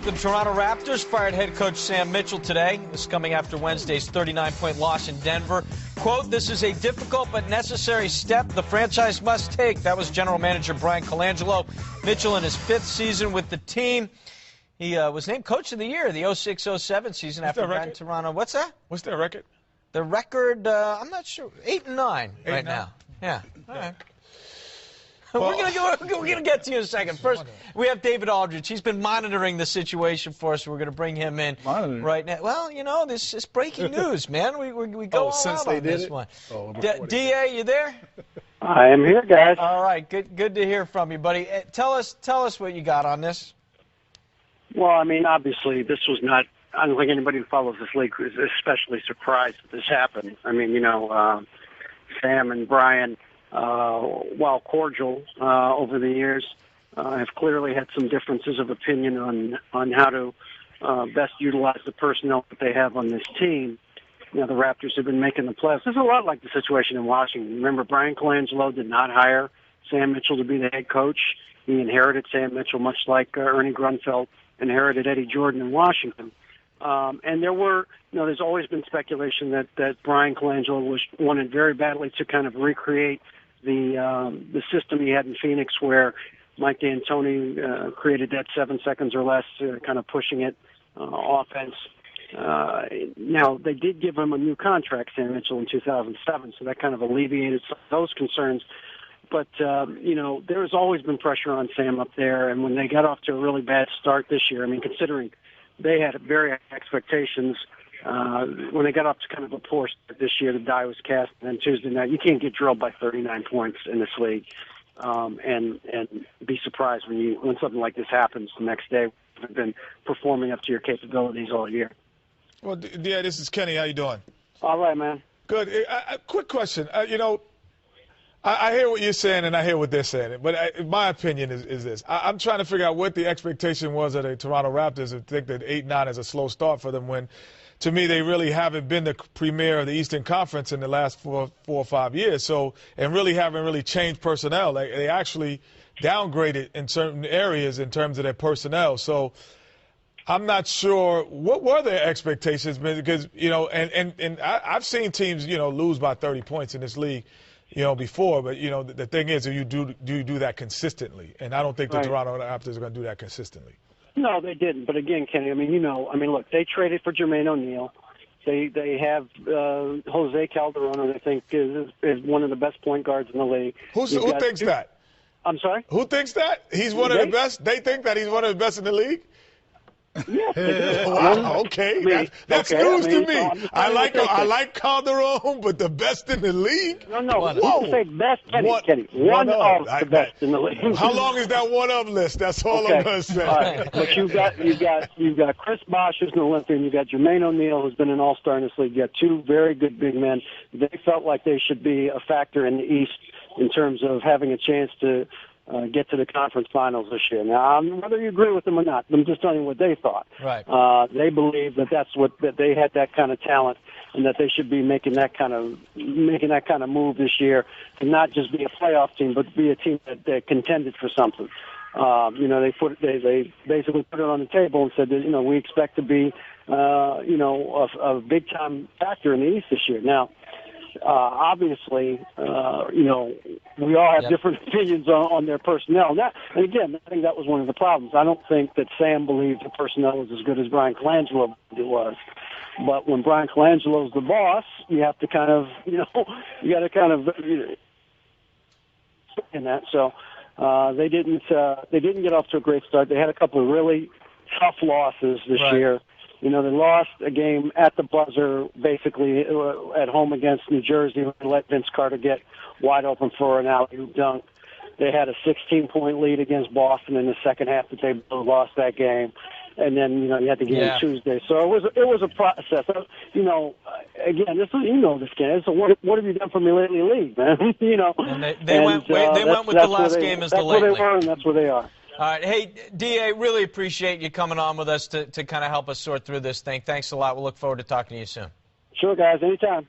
The Toronto Raptors fired head coach Sam Mitchell today. This is coming after Wednesday's 39-point loss in Denver. Quote, "This is a difficult but necessary step the franchise must take." That was general manager Brian Colangelo. Mitchell in his 5th season with the team. He was named coach of the year the 06-07 season after that Toronto. What's that? What's their record? The record, I'm not sure, 8-9 right now. Yeah. All right. Well, we're going to get to you in a second. First, we have David Aldridge. He's been monitoring the situation for us. We're going to bring him in right now. Well, you know, this is breaking news, man. We go all out on this one. D.A., you there? I am here, guys. All right. Good to hear from you, buddy. Tell us what you got on this. Well, I mean, obviously, this was not – I don't think anybody who follows this league is especially surprised that this happened. I mean, you know, Sam and Brian – while cordial over the years, have clearly had some differences of opinion on how to best utilize the personnel that they have on this team. You know, the Raptors have been making the playoffs. It's a lot like the situation in Washington. Remember, Brian Colangelo did not hire Sam Mitchell to be the head coach. He inherited Sam Mitchell, much like Ernie Grunfeld inherited Eddie Jordan in Washington. And there's always been speculation that Brian Colangelo wanted very badly to kind of recreate the system he had in Phoenix, where Mike D'Antoni created that 7 seconds or less, kind of pushing it offense. Now, they did give him a new contract, Sam Mitchell, in 2007, so that kind of alleviated some of those concerns. But, you know, there's always been pressure on Sam up there, and when they got off to a really bad start this year, I mean, considering they had very high expectations, when they got up to kind of a poor start this year, the die was cast, and then Tuesday night, you can't get drilled by 39 points in this league, and be surprised when something like this happens the next day. You've been performing up to your capabilities all year. Well, yeah, this is Kenny. How you doing? All right, man. Good. Quick question. You know, I hear what you're saying, and I hear what they're saying. But my opinion is this. I'm trying to figure out what the expectation was of the Toronto Raptors to think that 8-9 is a slow start for them when, to me, they really haven't been the premier of the Eastern Conference in the last four or 5 years. So, and really haven't really changed personnel. They actually downgraded in certain areas in terms of their personnel. So I'm not sure what were their expectations, because, you know, and I've seen teams, you know, lose by 30 points in this league, you know, before. But, you know, the thing is, do you do that consistently? And I don't think the Toronto Raptors are going to do that consistently. No, they didn't. But again, Kenny, I mean, you know, look, they traded for Jermaine O'Neal. They have Jose Calderon, who I think is one of the best point guards in the league. Who thinks that? I'm sorry? Who thinks that? He's one of the best? They think that he's one of the best in the league? Yeah. Wow, okay. That's news to me. I like Calderon, but the best in the league? No. Whoa. Say best, Kenny. One of the best in the league. How long is that one of list? That's all I'm going to say. All right. But you've got Chris Bosh, who's an Olympian. You've got Jermaine O'Neal, who's been an all-star in this league. You got two very good big men. They felt like they should be a factor in the East in terms of having a chance to get to the conference finals this year. Now, whether you agree with them or not, I'm just telling you what they thought. Right. They believe that they had that kind of talent, and that they should be making that kind of move this year, to not just be a playoff team, but be a team that contended for something. You know, they basically put it on the table and said that, you know, we expect to be a big time factor in the East this year. Now, obviously, you know, we all have different opinions on their personnel. And again, I think that was one of the problems. I don't think that Sam believed the personnel was as good as Brian Colangelo was. But when Brian Colangelo's the boss, you have to kind of, you know, you got to kind of in that. So they didn't get off to a great start. They had a couple of really tough losses this year. You know, they lost a game at the buzzer, basically at home against New Jersey, and let Vince Carter get wide open for an alley-oop dunk. They had a 16-point lead against Boston in the second half that they lost that game. And then, you know, you had the game Tuesday. So it was a process. You know, again, this game. So what have you done for me lately, league, man? You know, and they went with the last game as the lately. That's where they were, and that's where they are. All right. Hey, D.A., really appreciate you coming on with us to kind of help us sort through this thing. Thanks a lot. We'll look forward to talking to you soon. Sure, guys. Anytime.